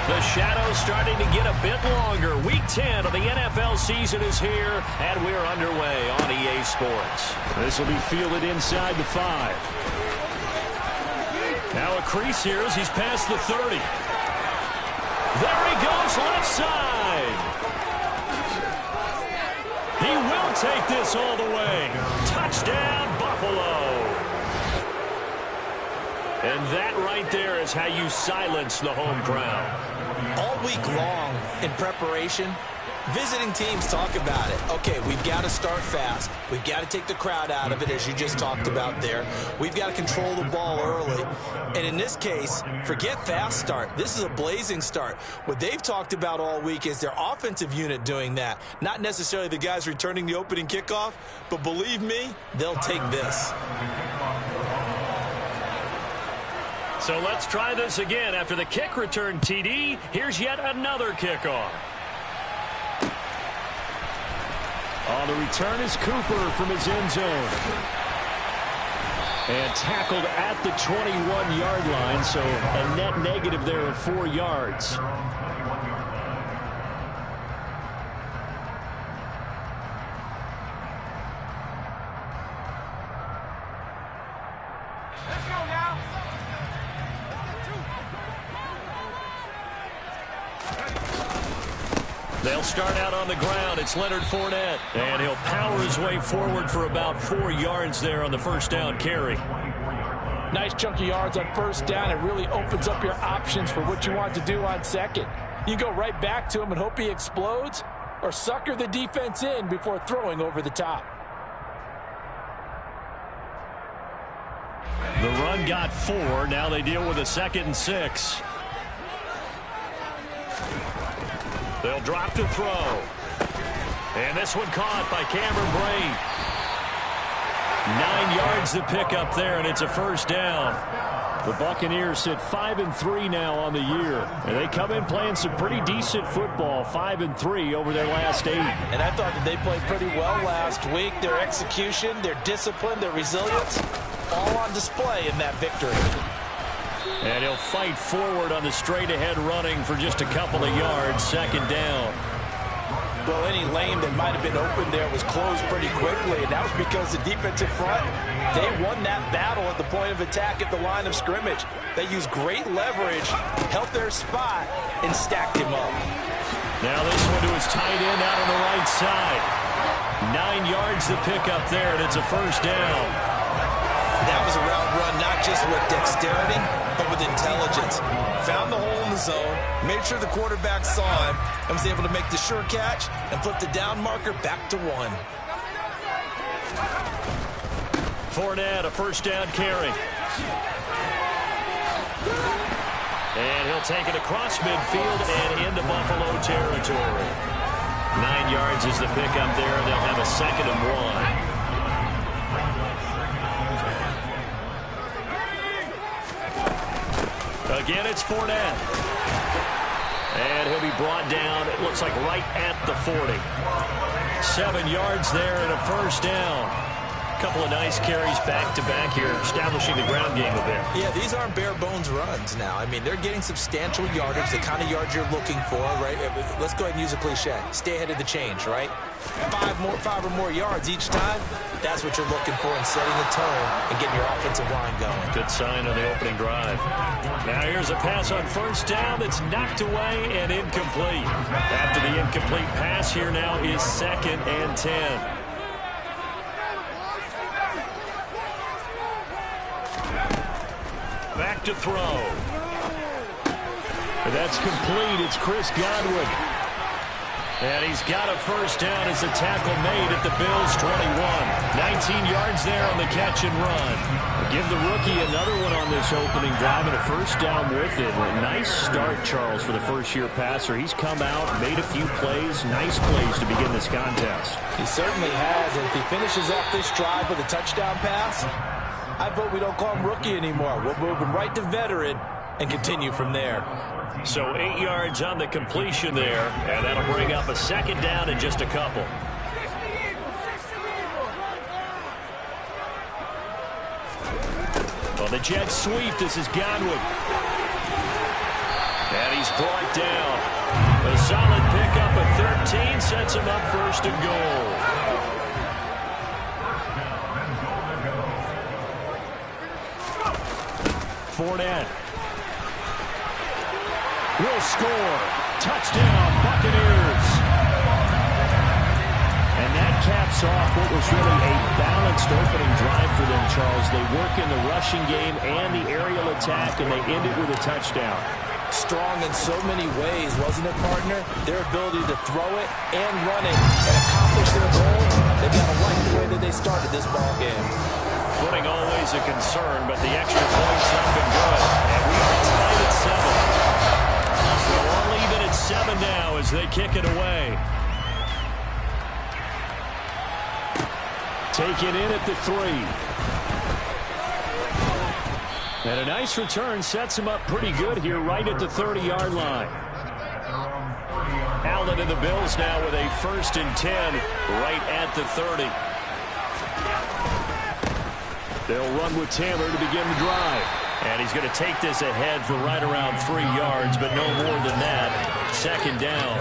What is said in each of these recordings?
The shadow's starting to get a bit longer. Week 10 of the NFL season is here, and we're underway on EA Sports. This will be fielded inside the 5. Now a crease here as he's past the 30. There he goes, left side. He will take this all the way. Touchdown, Buffalo. And that right there is how you silence the home crowd. All week long in preparation, visiting teams talk about it. Okay, we've got to start fast. We've got to take the crowd out of it, as you just talked about there. We've got to control the ball early. And in this case, forget fast start. This is a blazing start. What they've talked about all week is their offensive unit doing that. Not necessarily the guys returning the opening kickoff, but believe me, they'll take this. So let's try this again. After the kick return TD, here's yet another kickoff. On the return is Cooper from his end zone. And tackled at the 21-yard line, so a net negative there of 4 yards. They'll start out on the ground. It's Leonard Fournette. And he'll power his way forward for about 4 yards there on the first down carry. Nice chunky yards on first down. It really opens up your options for what you want to do on second. You go right back to him and hope he explodes, or sucker the defense in before throwing over the top. The run got 4. Now they deal with a 2nd and 6. They'll drop to throw. And this one caught by Cameron Brate. 9 yards to pick up there, and it's a first down. The Buccaneers sit 5-3 now on the year. And they come in playing some pretty decent football, 5-3 over their last 8. And I thought that they played pretty well last week. Their execution, their discipline, their resilience, all on display in that victory. And he'll fight forward on the straight-ahead running for just a couple of yards, 2nd down. Well, any lane that might have been open there was closed pretty quickly, and that was because the defensive front, they won that battle at the point of attack at the line of scrimmage. They used great leverage, held their spot, and stacked him up. Now this one to his tight end out on the right side. 9 yards to pick up there, and it's a first down. That was a route run not just with dexterity, but with intelligence. Found the hole in the zone, made sure the quarterback saw him, and was able to make the sure catch and flip the down marker back to 1. Fournette, a first down carry. And he'll take it across midfield and into Buffalo territory. 9 yards is the pickup there, and they'll have a 2nd and 1. Again, it's Fournette. And he'll be brought down, it looks like right at the 40. 7 yards there and a first down. A couple of nice carries back-to-back here, establishing the ground game a bit. Yeah, these aren't bare-bones runs now. I mean, they're getting substantial yardage, the kind of yards you're looking for, right? Let's go ahead and use a cliche. Stay ahead of the change, right? 5 or more yards each time, that's what you're looking for in setting the tone and getting your offensive line going. Good sign on the opening drive. Now here's a pass on first down that's knocked away and incomplete. After the incomplete pass, here now is 2nd and 10. Back to throw. That's complete. It's Chris Godwin. And he's got a first down as the tackle made at the Bills' 21. 19 yards there on the catch and run. Give the rookie another one on this opening drive and a first down with it. A nice start, Charles, for the first-year passer. He's come out, made a few plays, nice plays to begin this contest. He certainly has, and if he finishes off this drive with a touchdown pass, I vote we don't call him rookie anymore. We'll move him right to veteran and continue from there. So 8 yards on the completion there, and that'll bring up a 2nd down in just a couple. On the jet sweep, this is Godwin. And he's brought down. A solid pickup of 13 sets him up first and goal. Fournette will score. Touchdown, Buccaneers. And that caps off what was really a balanced opening drive for them, Charles. They work in the rushing game and the aerial attack, and they end it with a touchdown. Strong in so many ways, wasn't it, partner? Their ability to throw it and run it and accomplish their goal. They've got to like the way that they started this ball game. Footing always a concern, but the extra points have been good. And we've tied at 7. So all even at 7 now as they kick it away. Taken in at the 3. And a nice return sets him up pretty good here right at the 30-yard line. Allen and the Bills now with a 1st and 10 right at the 30. They'll run with Taylor to begin the drive. And he's going to take this ahead for right around 3 yards, but no more than that. 2nd down.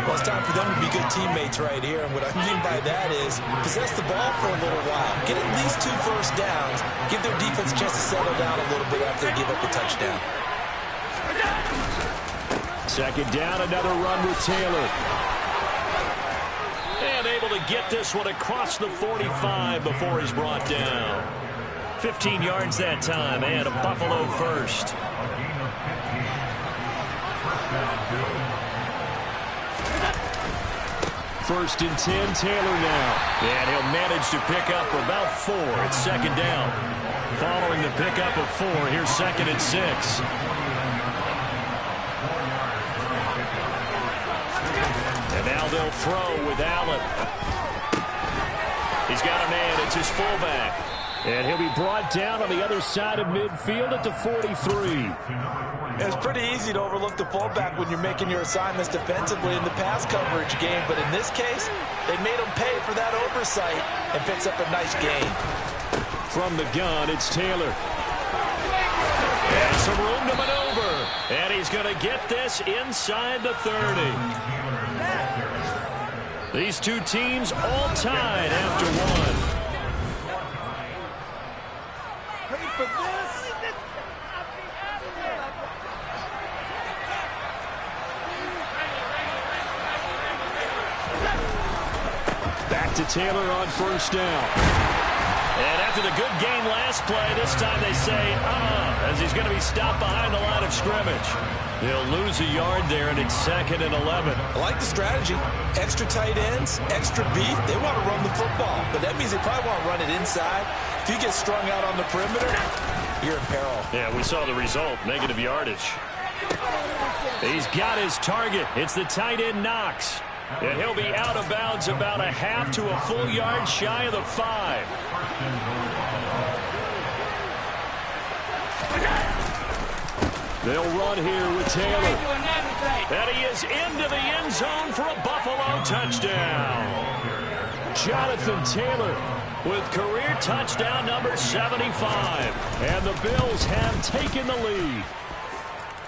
Well, it's time for them to be good teammates right here. And what I mean by that is possess the ball for a little while. Get at least 2 first downs. Give their defense a chance to settle down a little bit after they give up a touchdown. 2nd down, another run with Taylor. And able to get this one across the 45 before he's brought down. 15 yards that time, and a Buffalo first. First and 10, Taylor now. And he'll manage to pick up about 4. It's 2nd down. Following the pickup of 4, here's 2nd and 6. And now they'll throw with Allen. He's got a man. It's his fullback. And he'll be brought down on the other side of midfield at the 43. It's pretty easy to overlook the fullback when you're making your assignments defensively in the pass coverage game. But in this case, they made him pay for that oversight and picks up a nice gain. From the gun, it's Taylor. And some room to maneuver. And he's going to get this inside the 30. These two teams all tied after 1. Back to Taylor on 1st down. And after the good gain last play, this time they say, as he's going to be stopped behind the line of scrimmage. He'll lose a yard there, and it's 2nd and 11. I like the strategy. Extra tight ends, extra beef. They want to run the football, but that means they probably want to run it inside. If you get strung out on the perimeter, you're in peril. Yeah, we saw the result, negative yardage. He's got his target. It's the tight end Knox. And he'll be out of bounds about a half to a full yard shy of the 5. They'll run here with Taylor. And he is into the end zone for a Buffalo touchdown. Jonathan Taylor with career touchdown number 75. And the Bills have taken the lead.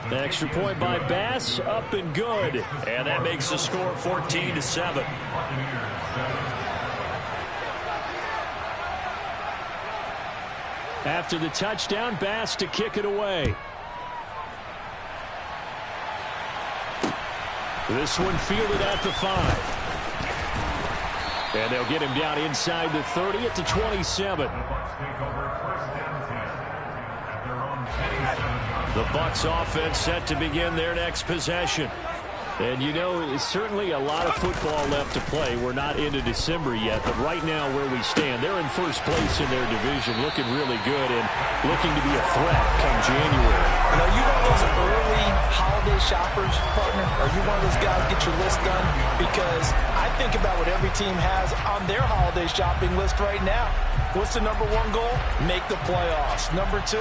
The extra point by Bass, up and good. And that makes the score 14-7. After the touchdown, Bass to kick it away. This one fielded at the 5. And they'll get him down inside the 30 at the 27. The Bucs offense set to begin their next possession. And, you know, it's certainly a lot of football left to play. We're not into December yet, but right now where we stand, they're in first place in their division, looking really good and looking to be a threat come January. And are you one of those early holiday shoppers, partner? Are you one of those guys get your list done? Because I think about what every team has on their holiday shopping list right now. What's the number 1 goal? Make the playoffs. Number 2,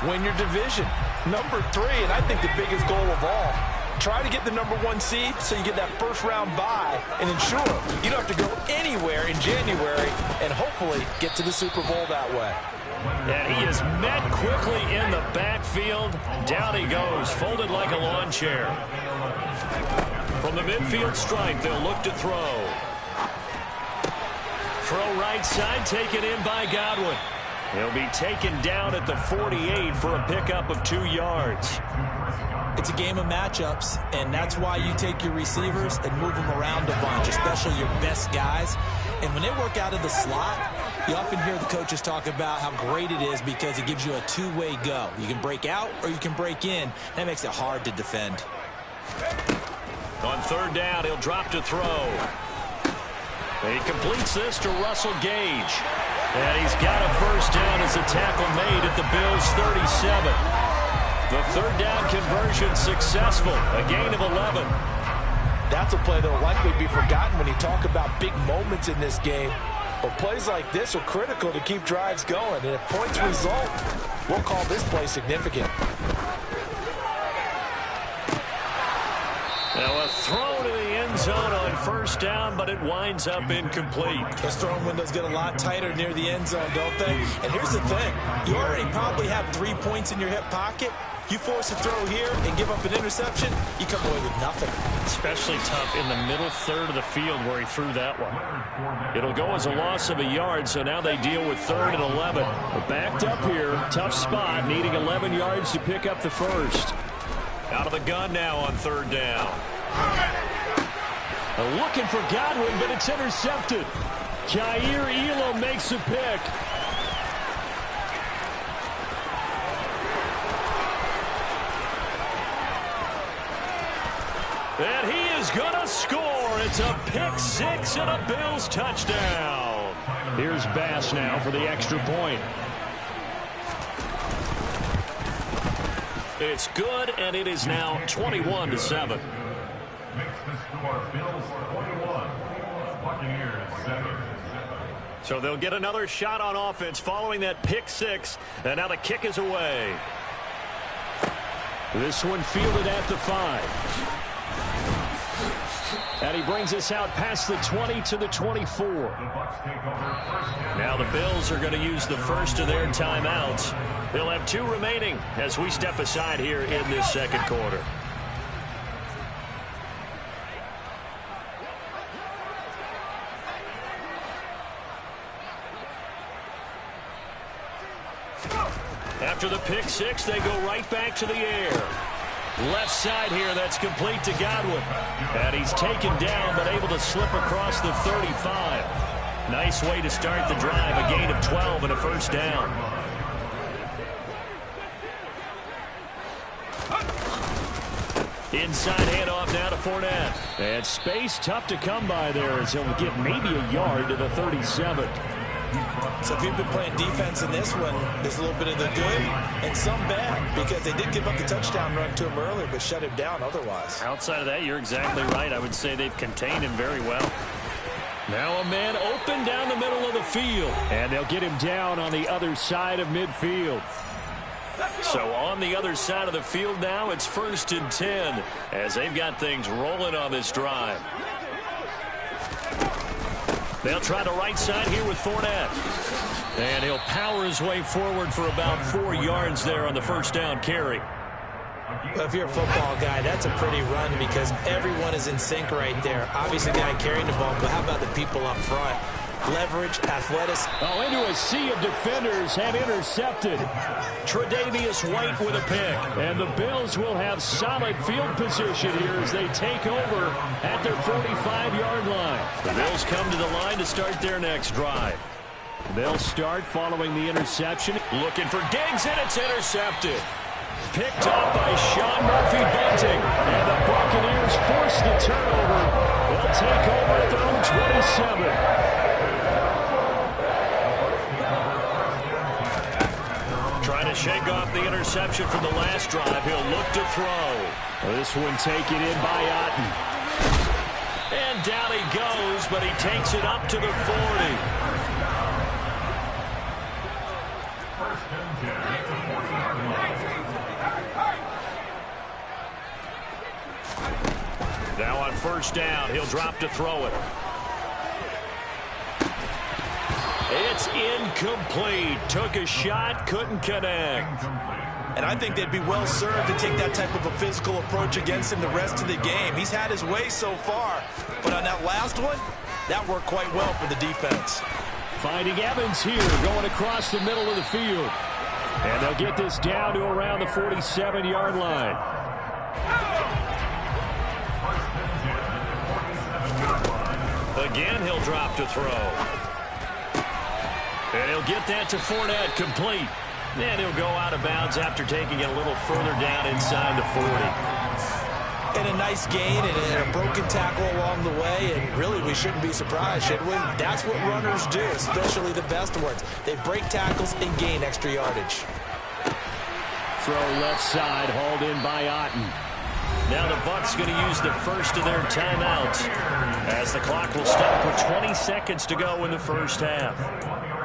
win your division. Number 3, and I think the biggest goal of all, try to get the number 1 seed so you get that first-round bye and ensure you don't have to go anywhere in January and hopefully get to the Super Bowl that way. And he is met quickly in the backfield. midfield. Down he goes, folded like a lawn chair. From the midfield stripe, they'll look to throw. Throw right side, taken in by Godwin. He'll be taken down at the 48 for a pickup of 2 yards. It's a game of matchups, and that's why you take your receivers and move them around a bunch, especially your best guys. And when they work out of the slot, you often hear the coaches talk about how great it is because it gives you a two-way go. You can break out or you can break in. That makes it hard to defend. On third down, he'll drop to throw. He completes this to Russell Gage. And he's got a first down as a tackle made at the Bills' 37. The third down conversion successful. A gain of 11. That's a play that will likely be forgotten when you talk about big moments in this game. But plays like this are critical to keep drives going. And if points result, we'll call this play significant. Now a throw to the end zone on first down, but it winds up incomplete. Those throwing windows get a lot tighter near the end zone, don't they? And here's the thing. You already probably have 3 points in your hip pocket. You force a throw here and give up an interception, you come away with nothing. Especially tough in the middle third of the field where he threw that one. It'll go as a loss of a yard, so now they deal with 3rd and 11. But backed up here, tough spot, needing 11 yards to pick up the first. Out of the gun now on 3rd down. Looking for Godwin, but it's intercepted. Jair Elam makes a pick. And he is going to score. It's a pick 6 and a Bills touchdown. Here's Bass now for the extra point. It's good, and it is now 21-7. Makes the score Bills 21, Buccaneers 7. So they'll get another shot on offense following that pick 6, and now the kick is away. This one fielded at the 5. And he brings us out past the 20 to the 24. Now the Bills are going to use the first of their timeouts. They'll have 2 remaining as we step aside here in this second quarter. After the pick 6, they go right back to the air. Left side here, that's complete to Godwin. And he's taken down, but able to slip across the 35. Nice way to start the drive, a gain of 12 and a first down. Inside handoff now to Fournette. And space tough to come by there as he'll get maybe a yard to the 37. So if you've been playing defense in this one, there's a little bit of the good and some bad because they did give up the touchdown run to him earlier but shut him down otherwise. Outside of that, you're exactly right. I would say they've contained him very well. Now a man open down the middle of the field. And they'll get him down on the other side of midfield. So on the other side of the field now, it's 1st and 10 as they've got things rolling on this drive. They'll try the right side here with Fournette. And he'll power his way forward for about 4 yards there on the first down carry. Well, if you're a football guy, that's a pretty run because everyone is in sync right there. Obviously, the guy carrying the ball, but how about the people up front? Leverage, athleticism. Oh, into a sea of defenders and intercepted. Tre'Davious White with a pick. And the Bills will have solid field position here as they take over at their 45-yard line. The Bills come to the line to start their next drive. They'll start following the interception. Looking for Diggs, and it's intercepted. Picked up by Sean Murphy-Bunting. And the Buccaneers force the turnover. They'll take over at their own 27. Trying to shake off the interception from the last drive. He'll look to throw. This one taken in by Otten. And down he goes, but he takes it up to the 40. Now on first down, he'll drop to throw it. It's incomplete. Took a shot, couldn't connect. And I think they'd be well served to take that type of a physical approach against him the rest of the game. He's had his way so far, but on that last one, that worked quite well for the defense. Finding Evans here, going across the middle of the field. And they'll get this down to around the 47-yard line. Again, he'll drop to throw. And he'll get that to Fournette, complete. And he'll go out of bounds after taking it a little further down inside the 40. And a nice gain and a broken tackle along the way, and really we shouldn't be surprised, should we? That's what runners do, especially the best ones. They break tackles and gain extra yardage. Throw left side, hauled in by Otten. Now the Bucs going to use the first of their timeouts as the clock will stop with 20 seconds to go in the first half.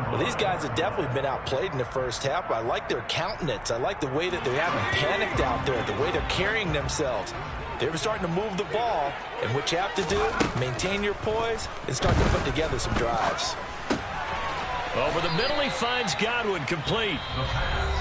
Well, these guys have definitely been outplayed in the first half. I like their countenance. I like the way that they haven't panicked out there, the way they're carrying themselves. They're starting to move the ball, and what you have to do, maintain your poise and start to put together some drives. Over the middle, he finds Godwin, complete.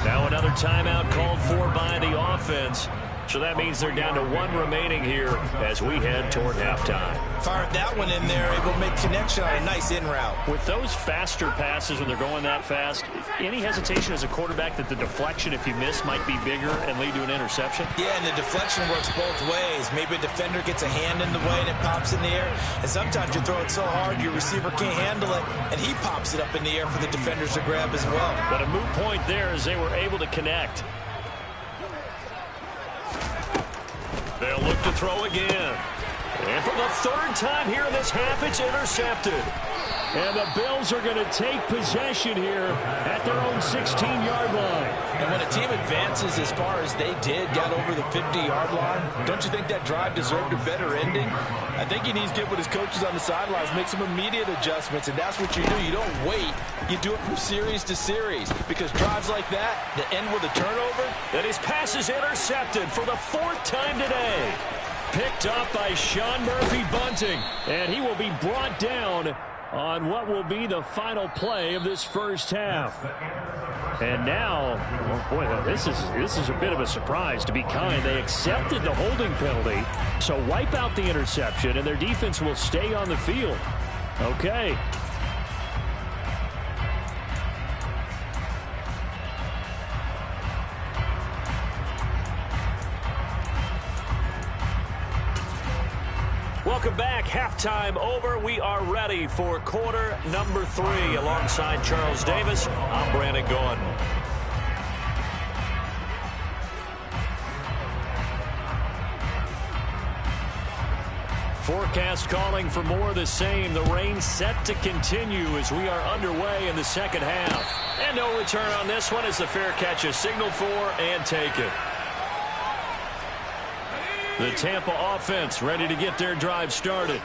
Now another timeout called for by the offense. So that means they're down to one remaining here as we head toward halftime. Fired that one in there, able to make connection on a nice in route. With those faster passes when they're going that fast, any hesitation as a quarterback that the deflection, if you miss, might be bigger and lead to an interception? Yeah, and the deflection works both ways. Maybe a defender gets a hand in the way and it pops in the air. And sometimes you throw it so hard your receiver can't handle it, and he pops it up in the air for the defenders to grab as well. But a moot point there as they were able to connect. They'll look to throw again. And for the third time here in this half, it's intercepted. And the Bills are going to take possession here at their own 16-yard line. And when a team advances as far as they did, got over the 50-yard line, don't you think that drive deserved a better ending? I think he needs to get with his coaches on the sidelines, make some immediate adjustments, and that's what you do. You don't wait. You do it from series to series, because drives like that end with a turnover. And his pass is intercepted for the fourth time today. Picked up by Sean Murphy-Bunting, and he will be brought down on what will be the final play of this first half. And now, oh boy, this is a bit of a surprise, to be kind. They accepted the holding penalty, so wipe out the interception, and their defense will stay on the field. Okay. Welcome back. Halftime over. We are ready for quarter number 3. Alongside Charles Davis, I'm Brandon Gordon. Forecast calling for more of the same. The rain set to continue as we are underway in the second half. And no return on this one as the fair catch is signaled for and taken. The Tampa offense ready to get their drive started.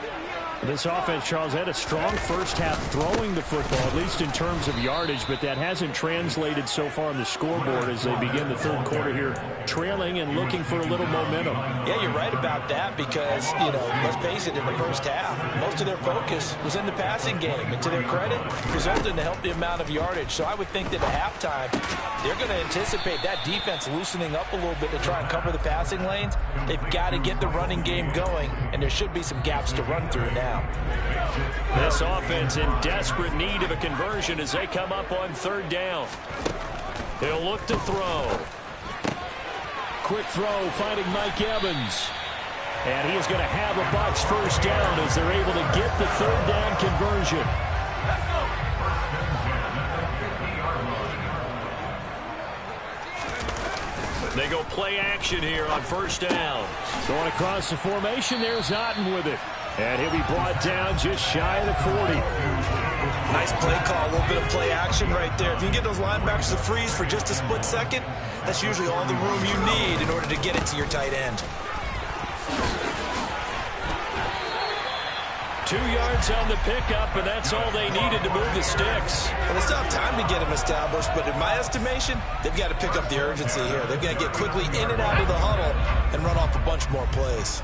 This offense, Charles, had a strong first half throwing the football, at least in terms of yardage, but that hasn't translated so far on the scoreboard as they begin the third quarter here, trailing and looking for a little momentum. Yeah, you're right about that because, let's face it, in the first half, most of their focus was in the passing game. And to their credit, resulted in a healthy amount of yardage. So I would think that at halftime, they're going to anticipate that defense loosening up a little bit to try and cover the passing lanes. They've got to get the running game going, and there should be some gaps to run through now. This offense in desperate need of a conversion as they come up on third down. They'll look to throw. Quick throw, finding Mike Evans. And he is going to have a Bucs first down as they're able to get the third down conversion. They go play action here on first down. Going across the formation, there's Otten with it. And he'll be brought down just shy of the 40. Nice play call, a little bit of play action right there. If you can get those linebackers to freeze for just a split second, that's usually all the room you need in order to get it to your tight end. 2 yards on the pickup, and that's all they needed to move the sticks. Well, they still have time to get them established, but in my estimation, they've got to pick up the urgency here. They've got to get quickly in and out of the huddle and run off a bunch more plays.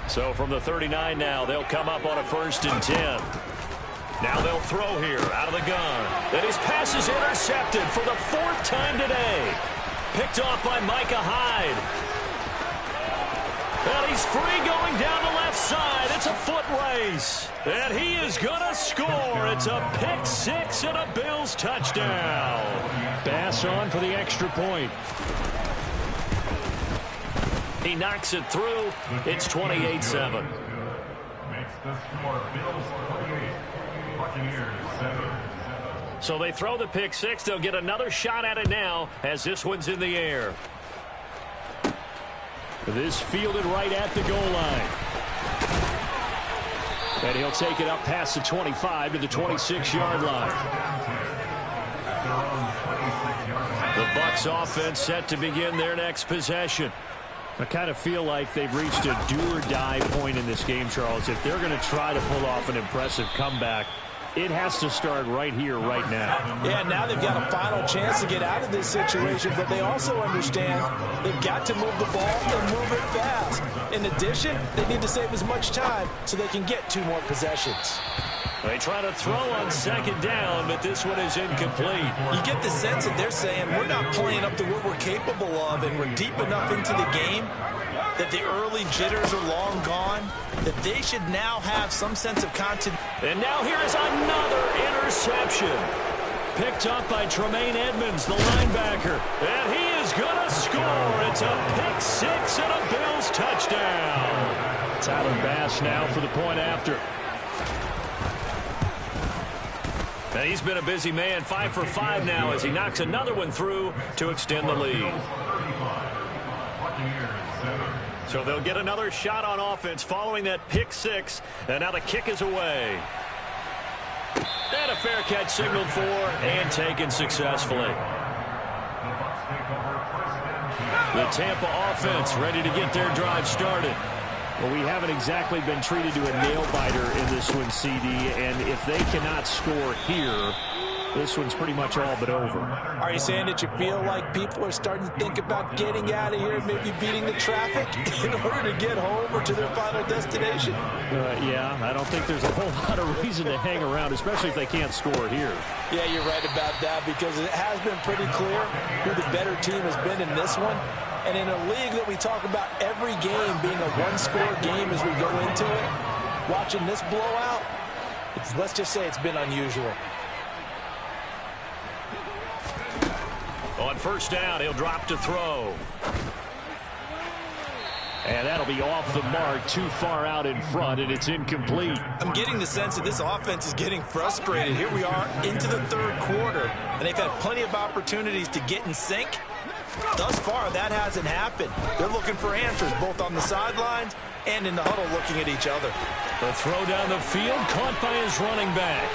So from the 39 now, they'll come up on a 1st and 10. Now they'll throw here out of the gun. Then his pass is intercepted for the 4th time today. Picked off by Micah Hyde. And he's free going down the left side. It's a foot race. And he is going to score. It's a pick six and a Bills touchdown. Bass on for the extra point. He knocks it through. It's 28-7. Makes the score Bills 28, Buccaneers 7. So they throw the pick six. They'll get another shot at it now as this one's in the air. This fielded right at the goal line. And he'll take it up past the 25 to the 26-yard line. The Bucs offense set to begin their next possession. I kind of feel like they've reached a do-or-die point in this game, Charles. If they're going to try to pull off an impressive comeback, it has to start right here, right now. Yeah, now they've got a final chance to get out of this situation, but they also understand they've got to move the ball and move it fast. In addition, they need to save as much time so they can get 2 more possessions. They try to throw on second down, but this one is incomplete. You get the sense that they're saying we're not playing up to what we're capable of, and we're deep enough into the game that the early jitters are long gone, that they should now have some sense of continuity. And now here is another interception. Picked up by Tremaine Edmonds, the linebacker. And he is going to score. It's a pick six and a Bills touchdown. Tyler Bass now for the point after. And he's been a busy man, 5 for 5 now as he knocks another one through to extend the lead. So they'll get another shot on offense following that pick six. And now the kick is away. And a fair catch signaled for and taken successfully. The Tampa offense ready to get their drive started. Well, we haven't exactly been treated to a nail-biter in this one, CD, and if they cannot score here, this one's pretty much all but over. Are you saying that you feel like people are starting to think about getting out of here and maybe beating the traffic in order to get home or to their final destination? Yeah, I don't think there's a whole lot of reason to hang around, especially if they can't score here. Yeah, you're right about that because it has been pretty clear who the better team has been in this one. And in a league that we talk about every game being a one-score game as we go into it, watching this blowout, let's just say it's been unusual. On first down, he'll drop to throw. And that'll be off the mark, too far out in front, and it's incomplete. I'm getting the sense that this offense is getting frustrated. Here we are into the third quarter, and they've had plenty of opportunities to get in sync. Thus far, that hasn't happened. They're looking for answers both on the sidelines and in the huddle looking at each other. The throw down the field caught by his running back.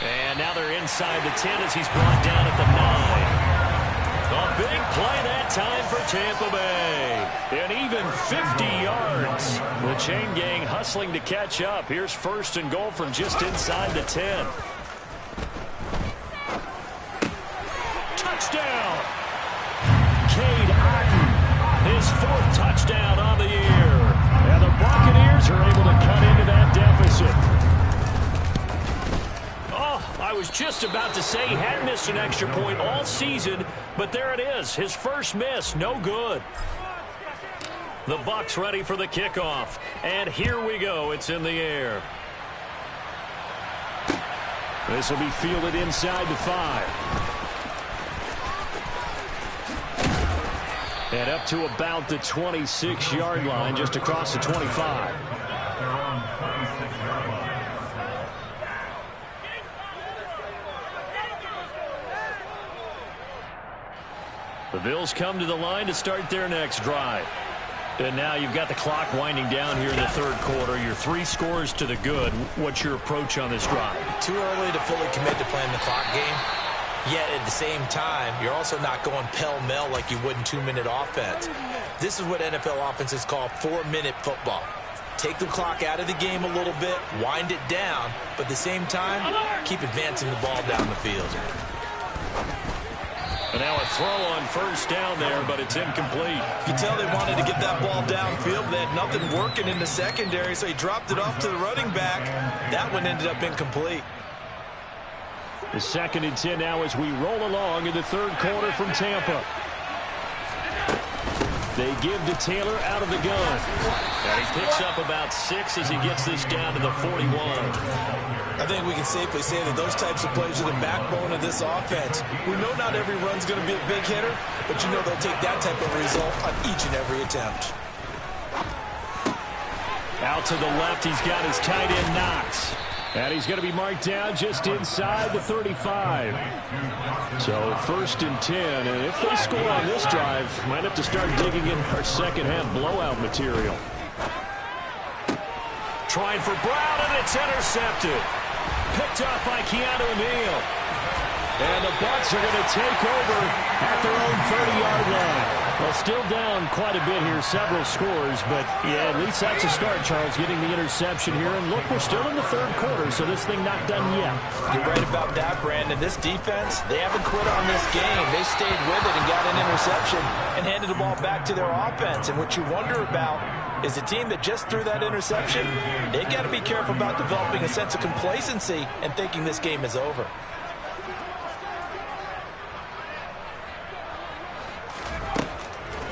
And now they're inside the 10 as he's brought down at the 9. A big play that time for Tampa Bay. And even 50 yards. The chain gang hustling to catch up. Here's first and goal from just inside the 10. Touchdown! Cade Otton, his 4th touchdown on the year. And the Buccaneers are able to cut into that deficit. I was just about to say he hadn't missed an extra point all season, but there it is. His first miss, no good. The Bucs ready for the kickoff. And here we go. It's in the air. This will be fielded inside the 5. And up to about the 26-yard line, just across the 25. The Bills come to the line to start their next drive. And now you've got the clock winding down here in the third quarter. You're 3 scores to the good. What's your approach on this drive? Too early to fully commit to playing the clock game. Yet at the same time, you're also not going pell-mell like you would in 2-minute offense. This is what NFL offenses call 4-minute football. Take the clock out of the game a little bit, wind it down, but at the same time, keep advancing the ball down the field. And now a throw on first down there, but it's incomplete. You can tell they wanted to get that ball downfield. They had nothing working in the secondary, so he dropped it off to the running back. That one ended up incomplete. The 2nd and 10 now as we roll along in the third quarter from Tampa. They give to Taylor out of the gun. And he picks up about 6 as he gets this down to the 41. I think we can safely say that those types of plays are the backbone of this offense. We know not every run's going to be a big hitter, but you know they'll take that type of result on each and every attempt. Out to the left, he's got his tight end Knox. And he's going to be marked down just inside the 35. So 1st and 10. And if they score on this drive, might have to start digging in our second half blowout material. Trying for Brown, and it's intercepted. Picked off by Keanu Neal. And the Bucs are going to take over at their own 30-yard line. Well, still down quite a bit here, several scores, but yeah, at least that's a start, Charles, getting the interception here. And look, we're still in the 3rd quarter, so this thing not done yet. You're right about that, Brandon. This defense, they haven't quit on this game. They stayed with it and got an interception and handed the ball back to their offense. And what you wonder about is the team that just threw that interception, they got to be careful about developing a sense of complacency and thinking this game is over.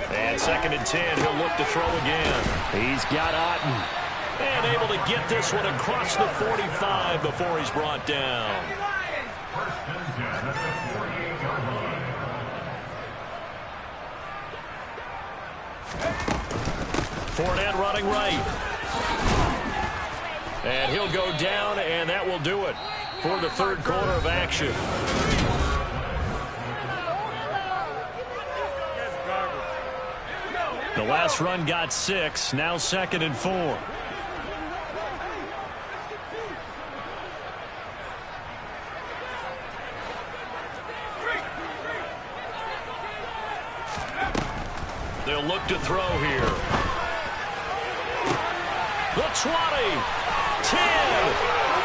And 2nd and 10, he'll look to throw again. He's got Otten. And able to get this one across the 45 before he's brought down. Fournette running right. And he'll go down, and that will do it for the 3rd quarter of action. The last run got 6, now 2nd and 4. They'll look to throw here. The 20, 10,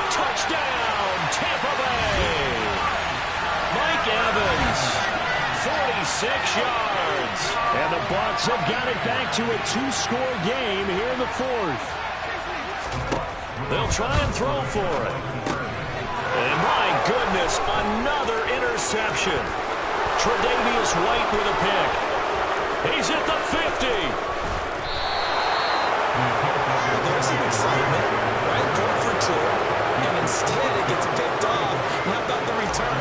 touchdown, Tampa Bay. Mike Evans. 46 yards. And the Bucs have got it back to a 2-score game here in the 4th. They'll try and throw for it. And my goodness, another interception. Tre'Davious White with a pick. He's at the 50. There's some excitement, right? Going for 2, and instead it gets picked off. And how about the return?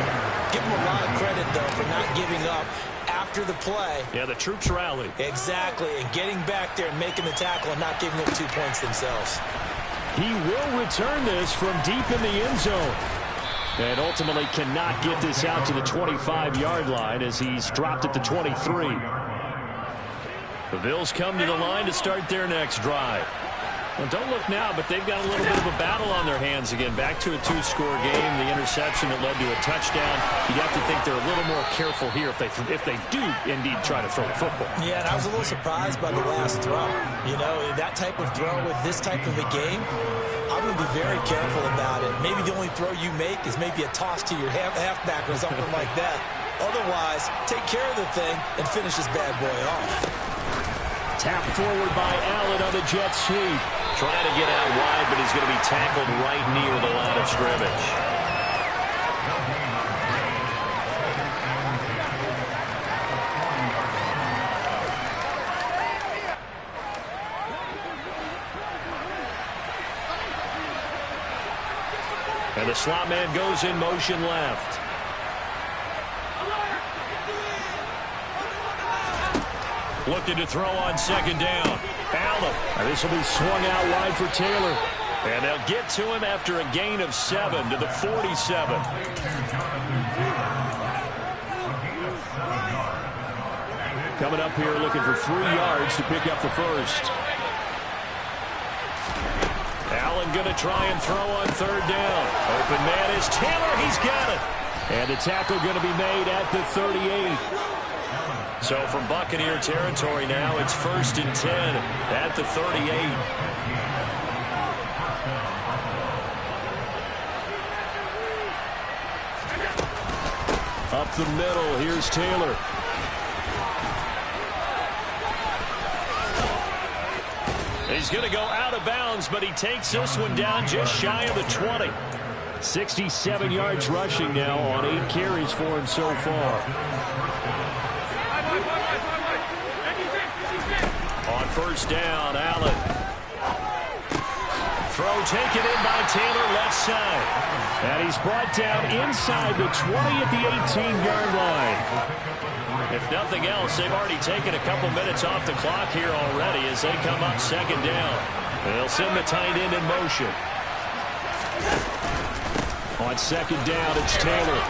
Give him a lot of credit, though, for not giving up after the play. Yeah, the troops rallied. Exactly, and getting back there and making the tackle and not giving up 2 points themselves. He will return this from deep in the end zone. And ultimately cannot get this out to the 25-yard line as he's dropped at the 23. The Bills come to the line to start their next drive. Well, don't look now, but they've got a little bit of a battle on their hands again. Back to a 2-score game. The interception that led to a touchdown. You'd have to think they're a little more careful here if they do indeed try to throw the football. Yeah, and I was a little surprised by the last throw. You know, that type of throw with this type of a game, I'm going to be very careful about it. Maybe the only throw you make is maybe a toss to your halfback or something like that. Otherwise, take care of the thing and finish this bad boy off. Tapped forward by Allen on the jet sweep. Trying to get out wide, but he's going to be tackled right near the line of scrimmage. And the slot man goes in motion left. Looking to throw on 2nd down. Allen. And this will be swung out wide for Taylor. And they'll get to him after a gain of 7 to the 47. Coming up here looking for 3 yards to pick up the first. Allen going to try and throw on 3rd down. Open man is Taylor. He's got it. And the tackle going to be made at the 38. So from Buccaneer territory now, it's 1st and 10 at the 38. Up the middle, here's Taylor. He's going to go out of bounds, but he takes this one down just shy of the 20. 67 yards rushing now on 8 carries for him so far. first down. Allen. Throw taken in by Taylor, left side. And he's brought down inside the 20 at the 18-yard line. If nothing else, they've already taken a couple minutes off the clock here already as they come up second down. They'll send the tight end in motion. On second down, it's Taylor.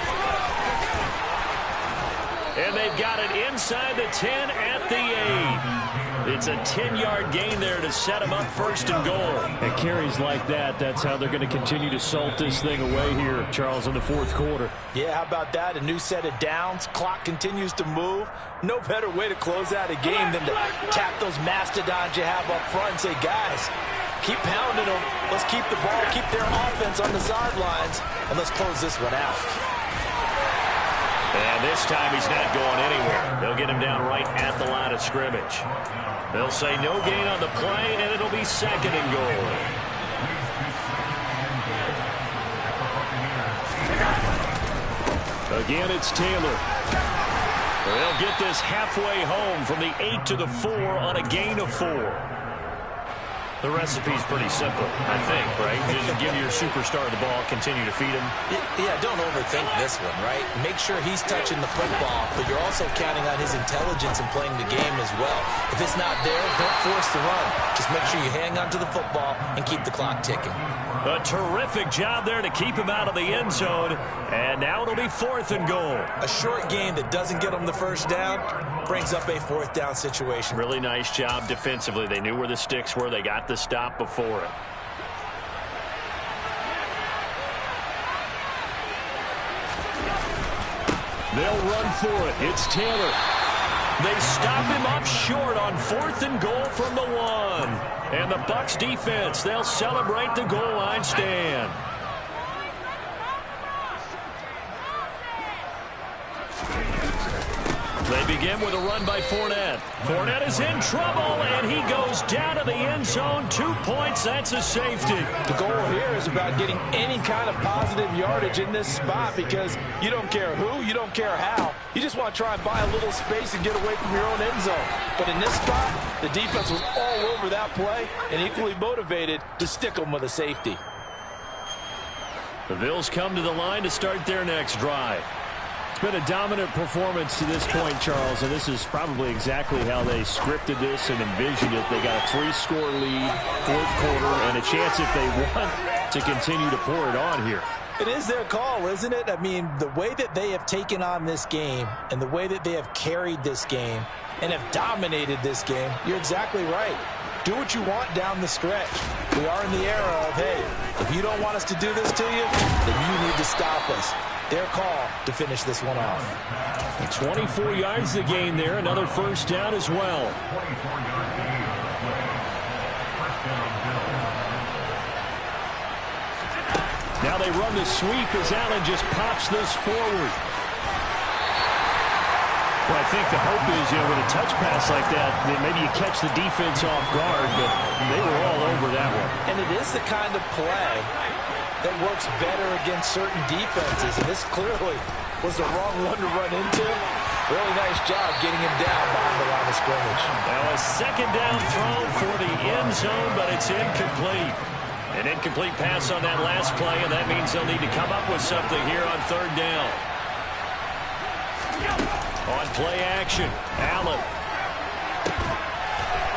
And they've got it inside the 10 at the 8. It's a 10-yard gain there to set them up first and goal. And carries like that, that's how they're going to continue to salt this thing away here, Charles, in the fourth quarter. Yeah, how about that? A new set of downs. Clock continues to move. No better way to close out a game than to tap those mastodons you have up front and say, guys, keep pounding them. Let's keep the ball, keep their offense on the sidelines, and let's close this one out. And this time he's not going anywhere. They'll get him down right at the line of scrimmage. They'll say no gain on the play, and it'll be second and goal. Again, it's Taylor. They'll get this halfway home from the 8 to the 4 on a gain of 4. The recipe's pretty simple, I think, right? Just give your superstar the ball, continue to feed him. Yeah, don't overthink this one, right? Make sure he's touching the football, but you're also counting on his intelligence in playing the game as well. If it's not there, don't force the run. Just make sure you hang on to the football and keep the clock ticking. A terrific job there to keep him out of the end zone, and now it'll be fourth and goal. A short game that doesn't get them the first down brings up a fourth down situation. Really nice job defensively. They knew where the sticks were. They got the stop before it. They'll run for it. It's Taylor. They stop him up short on fourth and goal from the 1. And the Bucs defense, they'll celebrate the goal line stand. They begin with a run by Fournette. Fournette is in trouble, and he goes down to the end zone. 2 points, that's a safety. The goal here is about getting any kind of positive yardage in this spot because you don't care who, you don't care how. You just want to try and buy a little space and get away from your own end zone. But in this spot, the defense was all over that play and equally motivated to stick them with a safety. The Bills come to the line to start their next drive. It's been a dominant performance to this point, Charles, and this is probably exactly how they scripted this and envisioned it. They got a 3-score lead, fourth quarter, and a chance if they want to continue to pour it on here. It is their call, isn't it? I mean, the way that they have taken on this game and the way that they have carried this game and have dominated this game, you're exactly right. Do what you want down the stretch. We are in the era of, hey, if you don't want us to do this to you, then you need to stop us. Their call to finish this one off. 24 yards to gain there. Another first down as well. Now they run the sweep as Allen just pops this forward. Well, I think the hope is, with a touch pass like that, that maybe you catch the defense off guard, but they were all over that one. And it is the kind of play that works better against certain defenses, and this clearly was the wrong one to run into. Really nice job getting him down behind the line of scrimmage. Now a second down throw for the end zone, but it's incomplete. An incomplete pass on that last play, and that means they'll need to come up with something here on third down. On play action, Allen.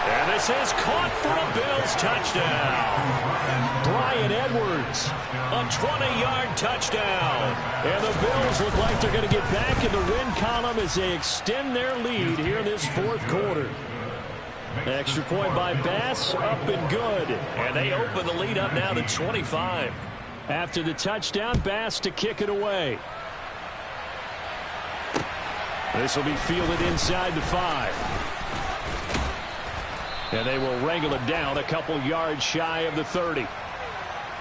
And this is caught for a Bills touchdown. Bryan Edwards. A 20-yard touchdown. And the Bills look like they're going to get back in the win column as they extend their lead here in this fourth quarter. Extra point by Bass, up and good. And they open the lead up now to 25. After the touchdown, Bass to kick it away. This will be fielded inside the 5. And they will wrangle it down a couple yards shy of the 30.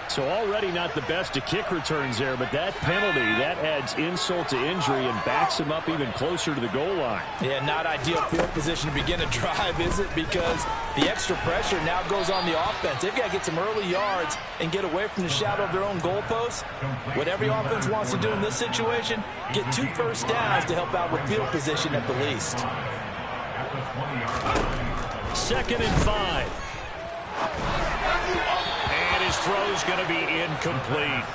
So already not the best of kick returns there, but that penalty, that adds insult to injury and backs him up even closer to the goal line. Yeah, not ideal field position to begin a drive, is it? Because the extra pressure now goes on the offense. They've got to get some early yards and get away from the shadow of their own goalposts. What every offense wants to do in this situation, get 2 first downs to help out with field position at the least. 2nd and 5. And his throw's going to be incomplete.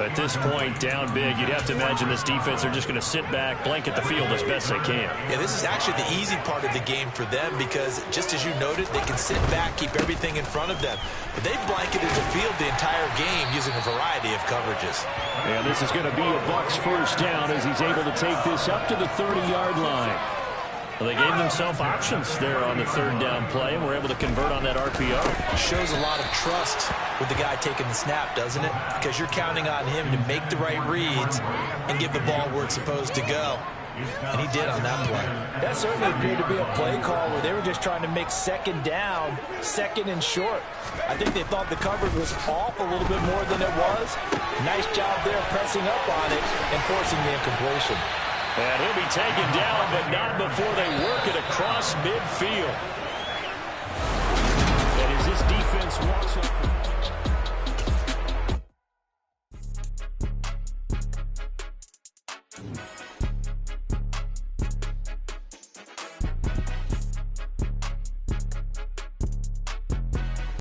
At this point, down big, you'd have to imagine this defense are just going to sit back, blanket the field as best they can. Yeah, this is actually the easy part of the game for them because, just as you noted, they can sit back, keep everything in front of them. But they've blanketed the field the entire game using a variety of coverages. And this is going to be a Bucs first down as he's able to take this up to the 30-yard line. Well, they gave themselves options there on the 3rd down play, and were able to convert on that RPO. It shows a lot of trust with the guy taking the snap, doesn't it? Because you're counting on him to make the right reads and give the ball where it's supposed to go. And he did on that play. That certainly appeared to be a play call where they were just trying to make 2nd down, 2nd and short. I think they thought the coverage was off a little bit more than it was. Nice job there pressing up on it and forcing the incompletion. And he'll be taken down, but not before they work it across midfield. And as this defense walks